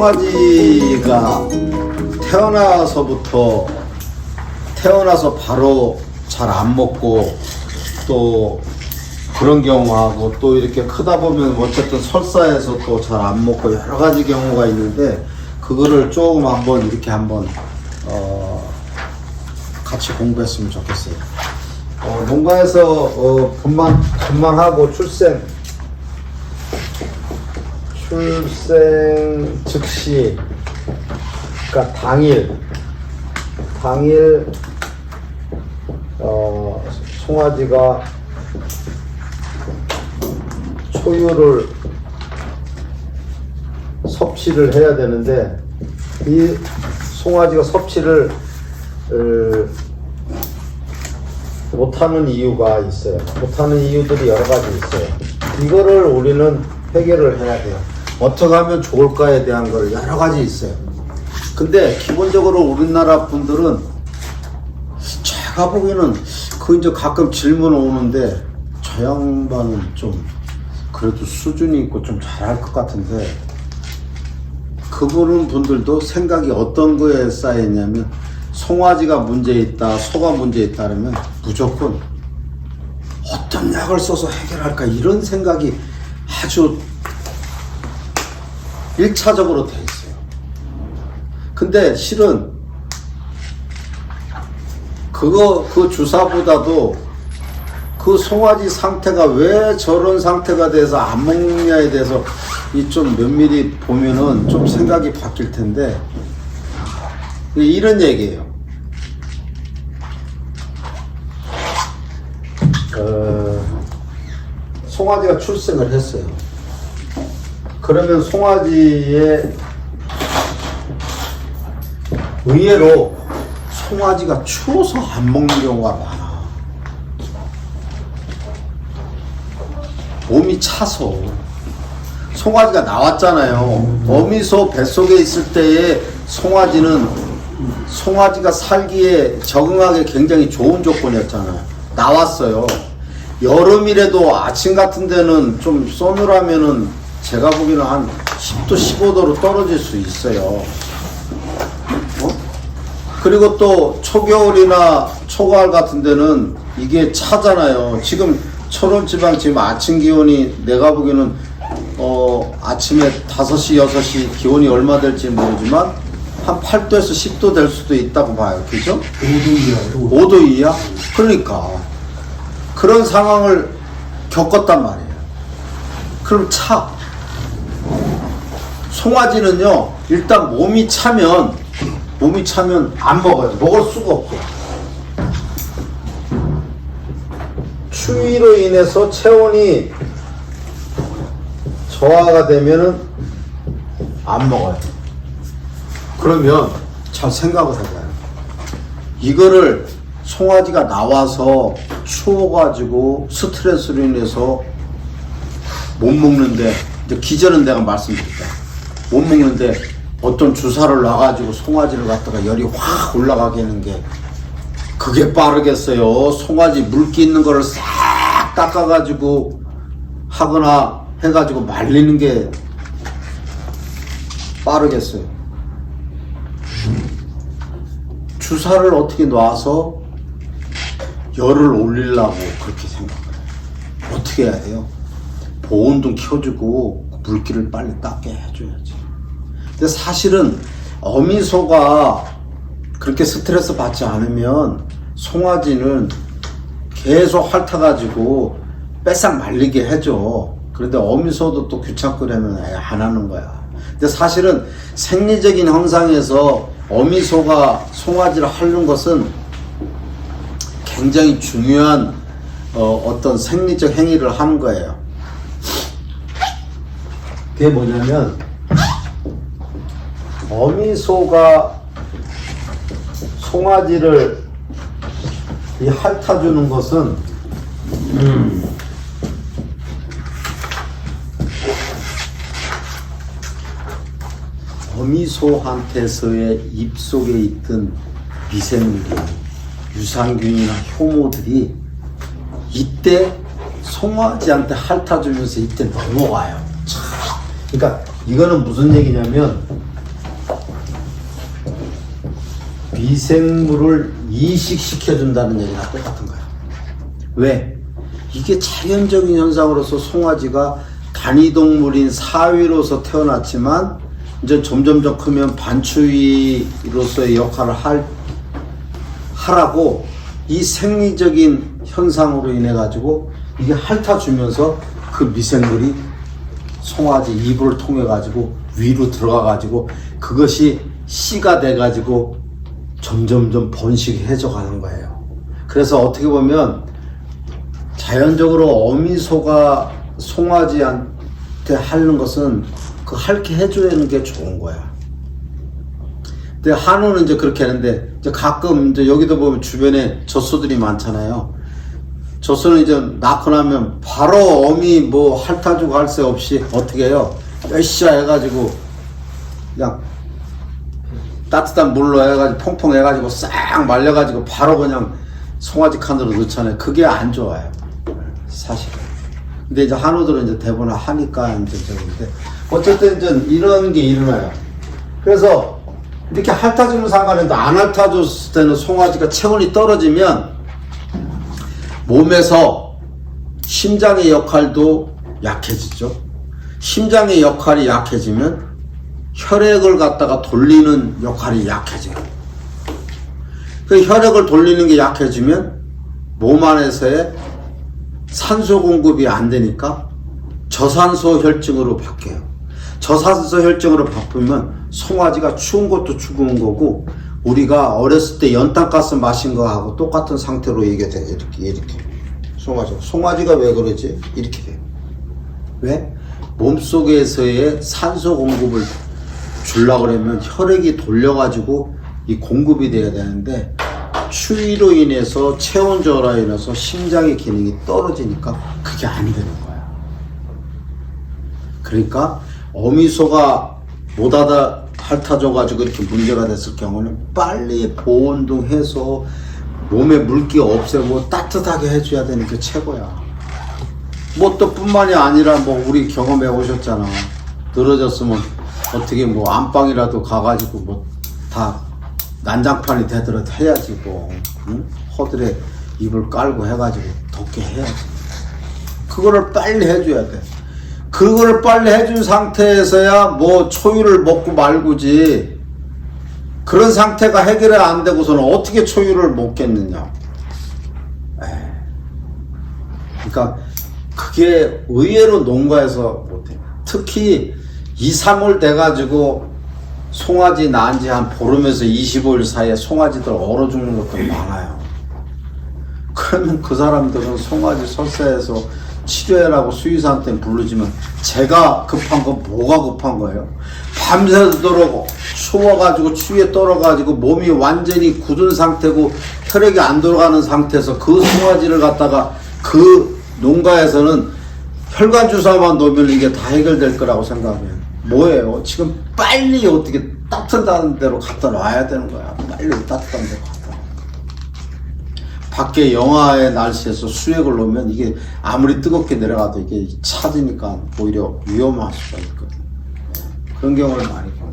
송아지가 태어나서 바로 잘 안 먹고 또 그런 경우하고 또 이렇게 크다 보면 어쨌든 설사해서 또 잘 안 먹고 여러 가지 경우가 있는데 그거를 조금 한번 같이 공부했으면 좋겠어요. 농가에서 분만하고 출생 즉시, 그러니까 당일 송아지가 초유를 섭취를 해야 되는데 이 송아지가 섭취를 못하는 이유가 있어요. 못하는 이유들이 여러 가지 있어요. 이거를 우리는 해결을 해야 돼요. 어떻게 하면 좋을까에 대한 걸 여러 가지 있어요. 근데 기본적으로 우리나라 분들은 제가 보기에는 그 이제 가끔 질문 오는데 저 양반은 좀 그래도 수준이 있고 좀 잘할 것 같은데 그분 분들도 생각이 어떤 거에 쌓여있냐면 송아지가 문제 있다, 소가 문제 있다 그러면 무조건 어떤 약을 써서 해결할까 이런 생각이 아주 1차적으로 돼 있어요. 근데 실은 그 주사보다도 그 송아지 상태가 왜 저런 상태가 돼서 안 먹느냐에 대해서 이 좀 면밀히 보면은 좀 생각이 바뀔 텐데 이런 얘기예요. 송아지가 출생을 했어요. 그러면 송아지의 의외로 송아지가 추워서 안 먹는 경우가 많아. 몸이 차서. 송아지가 나왔잖아요. 어미소 뱃속에 있을 때의 송아지가 살기에 적응하기 굉장히 좋은 조건이었잖아요. 나왔어요. 여름이라도 아침 같은 데는 좀 서늘하면은 제가 보기에는 한 10도 15도로 떨어질 수 있어요. 그리고 또 초겨울이나 초가을 같은 데는 이게 차잖아요. 지금 철원지방 지금 아침 기온이 내가 보기에는 아침에 5시, 6시 기온이 얼마 될지 모르지만 한 8도에서 10도 될 수도 있다고 봐요. 그죠? 5도 이하. 5도 이하? 그러니까 그런 상황을 겪었단 말이에요. 그럼 송아지는요 일단 몸이 차면 안 먹어요. 먹을 수가 없어. 추위로 인해서 체온이 저하가 되면은 안 먹어요. 그러면 잘 생각을 해봐요. 이거를 송아지가 나와서 추워가지고 스트레스로 인해서 못 먹는데, 이제 기전은 내가 말씀드릴게요. 못 먹는데 어떤 주사를 놔가지고 송아지를 갖다가 열이 확 올라가게 하는 게 그게 빠르겠어요. 송아지 물기 있는 거를 싹 닦아가지고 하거나 해가지고 말리는 게 빠르겠어요. 주사를 어떻게 놔서 열을 올리려고 그렇게 생각해요. 어떻게 해야 돼요? 보온등 켜주고 물기를 빨리 닦게 해줘야지. 근데 사실은 어미소가 그렇게 스트레스 받지 않으면 송아지는 계속 핥아가지고 빼싹 말리게 해줘. 그런데 어미소도 또 귀찮고 그러면 안 하는 거야. 근데 사실은 생리적인 현상에서 어미소가 송아지를 핥는 것은 굉장히 중요한 어떤 생리적 행위를 하는 거예요. 그게 뭐냐면 어미소가 송아지를 핥아주는 것은 어미소한테서의 입속에 있던 미생물이 유산균이나 효모들이 이때 송아지한테 핥아주면서 이때 넘어가요. 그러니까 이거는 무슨 얘기냐면 미생물을 이식시켜준다는 얘기랑 똑같은 거야. 왜? 이게 자연적인 현상으로서 송아지가 단위동물인 사위로서 태어났지만 이제 점점점 크면 반추위로서의 역할을 하라고 이 생리적인 현상으로 인해 가지고 이게 핥아주면서 그 미생물이 송아지 이불을 통해 가지고 위로 들어가 가지고 그것이 씨가 돼 가지고 점점점 번식해져 가는 거예요. 그래서 어떻게 보면 자연적으로 어미소가 송아지한테 하는 것은 그 핥게 해주는 게 좋은 거야. 근데 한우는 이제 그렇게 하는데 이제 가끔 이제 여기도 보면 주변에 젖소들이 많잖아요. 젖소는 이제 낳고 나면 바로 어미 뭐 핥아주고 할 새 없이 어떻게 해요? 으쌰 해가지고 그냥 따뜻한 물로 해가지고 퐁퐁 해가지고 싹 말려가지고 바로 그냥 송아지 칸으로 넣잖아요. 그게 안 좋아요. 사실은. 근데 이제 한우들은 이제 대부분 하니까 이제 저런데 어쨌든 이제 이런 게 일어나요. 그래서 이렇게 핥아주는 상관인데 안 핥아줬을 때는 송아지가 체온이 떨어지면 몸에서 심장의 역할도 약해지죠. 심장의 역할이 약해지면 혈액을 갖다가 돌리는 역할이 약해져요. 그 혈액을 돌리는 게 약해지면 몸 안에서의 산소 공급이 안 되니까 저산소 혈증으로 바뀌어요. 저산소 혈증으로 바꾸면 송아지가 추운 것도 죽은 거고 우리가 어렸을 때 연탄가스 마신 거하고 똑같은 상태로 이게 돼. 이렇게 송아지가 왜 그러지? 이렇게 돼요. 왜? 몸속에서의 산소 공급을 주려고 그러면 혈액이 돌려가지고 이 공급이 돼야 되는데 추위로 인해서 체온 저하로 인해서 심장의 기능이 떨어지니까 그게 안 되는 거야. 그러니까 어미소가 못 핥아줘가지고 이렇게 문제가 됐을 경우는 빨리 보온등해서 몸에 물기 없애고 따뜻하게 해줘야 되는 게 최고야. 뭐 또 뿐만이 아니라 뭐 우리 경험해 오셨잖아. 늘어졌으면 어떻게 뭐 안방이라도 가가지고 뭐 다 난장판이 되더라도 해야지 뭐. 응? 허들에 이불 깔고 해가지고 덥게 해야지. 그거를 빨리 해줘야 돼. 그거를 빨리 해준 상태에서야 뭐 초유를 먹고 말고지. 그런 상태가 해결이 안 되고서는 어떻게 초유를 먹겠느냐. 그러니까 그게 의외로 농가에서 못해. 특히 2, 3월 돼가지고 송아지 낳은 지 한 보름에서 25일 사이에 송아지들 얼어 죽는 것도 많아요. 그러면 그 사람들은 송아지 설사해서 치료해라고 수의사한테 부르지만 제가 급한 건 뭐가 급한 거예요? 밤새도록 추워가지고 추위에 떨어가지고 몸이 완전히 굳은 상태고 혈액이 안 돌아가는 상태에서 그 송아지를 갖다가 그 농가에서는 혈관 주사만 놓으면 이게 다 해결될 거라고 생각해요. 뭐예요? 지금 빨리 어떻게 따뜻한 데로 갖다 놔야 되는 거야. 빨리 따뜻한 데로 갖다 놔. 밖에 영하의 날씨에서 수액을 놓으면 이게 아무리 뜨겁게 내려가도 이게 차지니까 오히려 위험할 수가 있거든. 그런 경우를 많이 겪어요.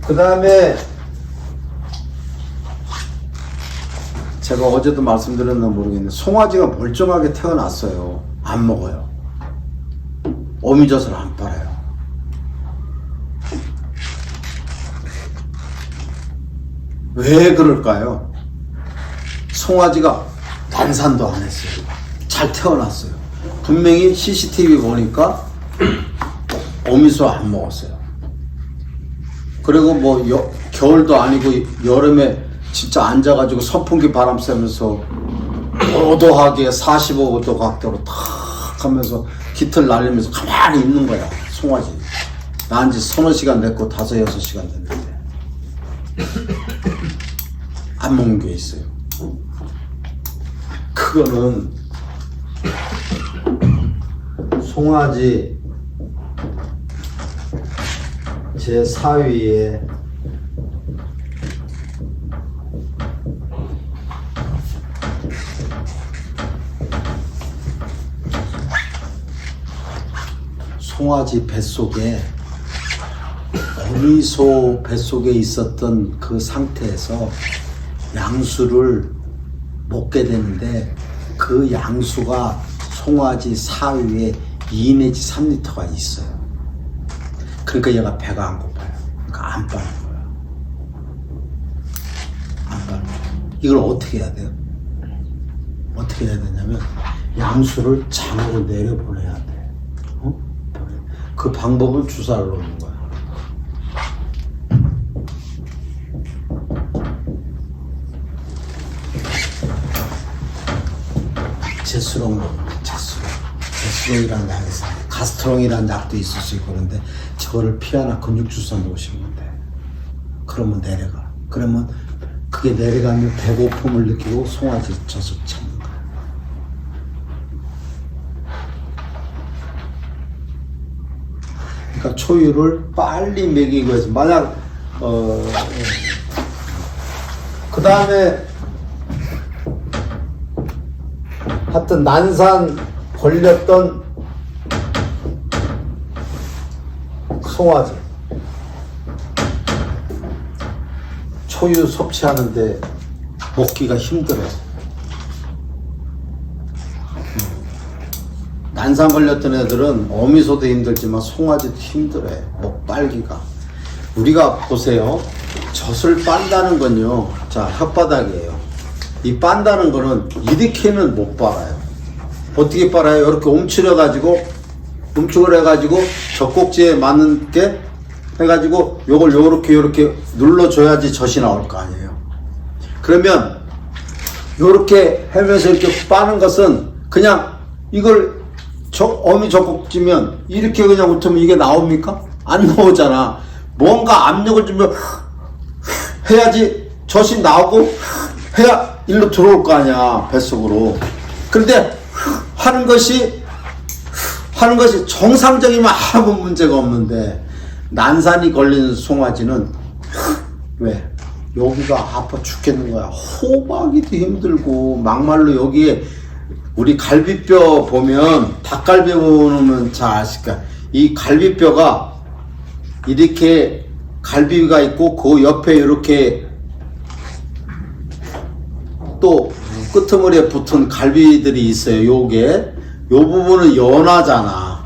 그 다음에 제가 어제도 말씀드렸나 모르겠는데 송아지가 멀쩡하게 태어났어요. 안 먹어요. 어미젖을 안 빨아요. 왜 그럴까요? 송아지가 난산도 안 했어요. 잘 태어났어요. 분명히 CCTV 보니까 어미소 안 먹었어요. 그리고 뭐 겨울도 아니고 여름에 진짜 앉아가지고 선풍기 바람 쐬면서 오도하게 45도 각도로 탁 하면서 깃털 날리면서 가만히 있는 거야. 송아지 낳은 지 서너 시간 됐고 5, 6시간 됐는데 안 먹는 게 있어요. 그거는 송아지 제 4위에 송아지 뱃속에 어미소 뱃속에 있었던 그 상태에서 양수를 먹게 되는데 그 양수가 송아지 사위에 2 내지 3리터가 있어요. 그러니까 얘가 배가 안 고파요. 그러니까 안 빠는 거예요. 안 빠는 거예요. 이걸 어떻게 해야 돼요? 어떻게 해야 되냐면 양수를 장으로 내려보내야 돼. 그 방법을 주사를 놓는 거야. 제스롱이라는 약이 있어요. 가스트롱이라는 약도 있을 수 있고 그런데 저거를 피 하나 근육주사 놓으시면 돼. 그러면 내려가. 그러면 그게 내려가면 배고픔을 느끼고 송아지 젖을 찾는 거야. 그러니까 초유를 빨리 먹이기 위해서 만약 그 다음에 하여튼 난산 걸렸던 송아지 초유 섭취하는데 먹기가 힘들어요. 난산 걸렸던 애들은 어미소도 힘들지만 송아지도 힘들어요. 목 빨기가. 우리가 보세요. 젖을 빤다는 건요. 자, 혓바닥이에요. 이 빤다는 거는 이렇게는 못 빨아요. 어떻게 빨아요? 이렇게 움츠려 해가지고 젖꼭지에 맞는 게 해가지고 요걸 요렇게 눌러줘야지 젖이 나올 거 아니에요. 그러면 요렇게 하면서 이렇게 빠는 것은 그냥 이걸 어미 젖꼭지면 이렇게 그냥 웃으면 이게 나옵니까? 안 나오잖아. 뭔가 압력을 주면 해야지 젖이 나오고 해야 일로 들어올 거 아니야, 뱃속으로. 그런데 하는 것이 정상적이면 아무 문제가 없는데 난산이 걸린 송아지는 왜? 여기가 아파 죽겠는 거야. 호박이도 힘들고 막말로 여기에 우리 갈비뼈 보면 닭갈비 보면 잘 아실 거야. 이 갈비뼈가 이렇게 갈비가 있고 그 옆에 이렇게 또 끄트머리에 붙은 갈비들이 있어요. 요게 요 부분은 연하잖아.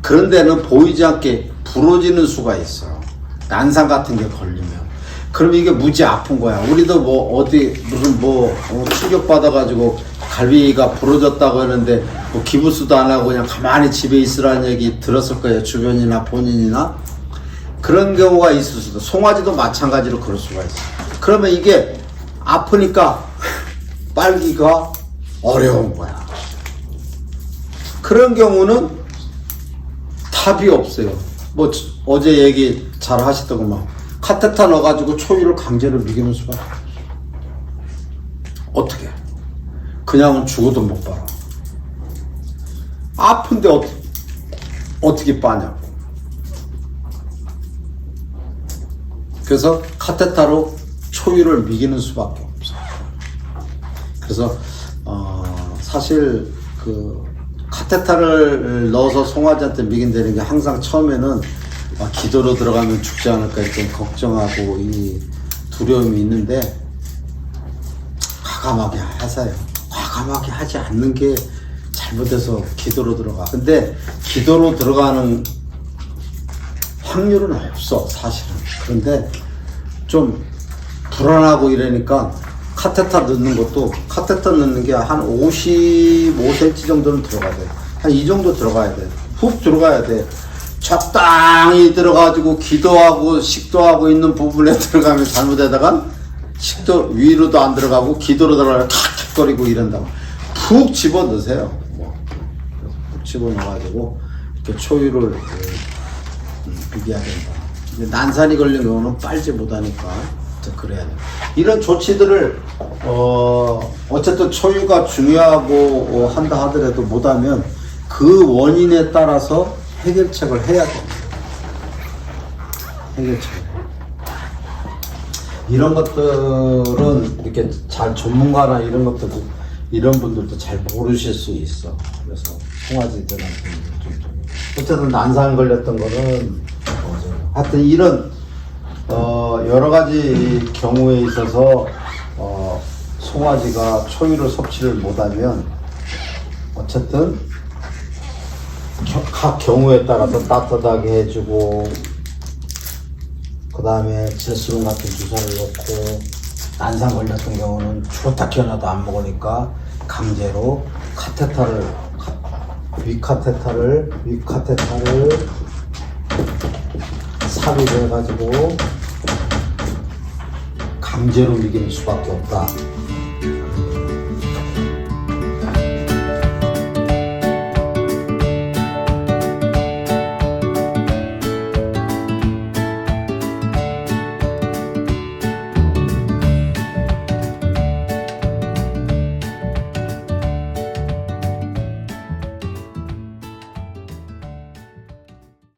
그런 데는 보이지 않게 부러지는 수가 있어. 난산 같은 게 걸리면. 그럼 이게 무지 아픈 거야. 우리도 뭐 어디 무슨 충격 받아가지고 갈비가 부러졌다고 하는데 뭐 기부스도 안 하고 그냥 가만히 집에 있으라는 얘기 들었을 거예요. 주변이나 본인이나. 그런 경우가 있을 수도. 송아지도 마찬가지로 그럴 수가 있어. 그러면 이게 아프니까 빨기가 어려운 거야. 그런 경우는 답이 없어요. 뭐 어제 얘기 잘 하시더구만. 카테타 넣어가지고 초유를 강제로 먹이는 수가 어떻게? 그냥은 죽어도 못 봐라. 아픈데 어떻게 빠냐고. 그래서 카테타로 초유를 먹이는 수밖에 없어. 그래서 사실 그 카테타를 넣어서 송아지한테 먹인다는 게 항상 처음에는 기도로 들어가면 죽지 않을까 좀 걱정하고 이 두려움이 있는데 과감하게 하세요. 과감하게 하지 않는 게 잘못해서 기도로 들어가. 근데 기도로 들어가는 확률은 없어, 사실은. 그런데 좀 불안하고 이러니까 카테타 넣는 것도, 카테타 넣는 게 한 55cm 정도는 들어가야 돼. 한 이 정도 들어가야 돼. 훅 들어가야 돼. 적당히 들어가지고 기도하고 식도하고 있는 부분에 들어가면 잘못하다가 식도 위로도 안 들어가고 기도로 들어가면 탁탁거리고 이런다고. 푹 집어 넣으세요. 푹 집어 넣어가지고 이렇게 초유를 비벼야 된다. 난산이 걸린 경우는 빨지 못하니까 그래야 돼. 이런 조치들을 어쨌든 초유가 중요하고 한다 하더라도 못하면 그 원인에 따라서 해결책을 해야 돼. 해결책. 이런 것들은 이렇게 잘 전문가나 이런 분들도 잘 모르실 수 있어. 그래서 송아지들한테 좀 어쨌든 난산 걸렸던 거는 하여튼 이런 여러 가지 경우에 있어서 송아지가 초유를 섭취를 못하면 어쨌든 각 경우에 따라서 따뜻하게 해주고 그 다음에 제수름 같은 주사를 놓고 난상 걸렸던 경우는 죽었다 깨어나도 안 먹으니까 강제로 위카테터를 삽입을 해가지고 강제로 먹일 수밖에 없다.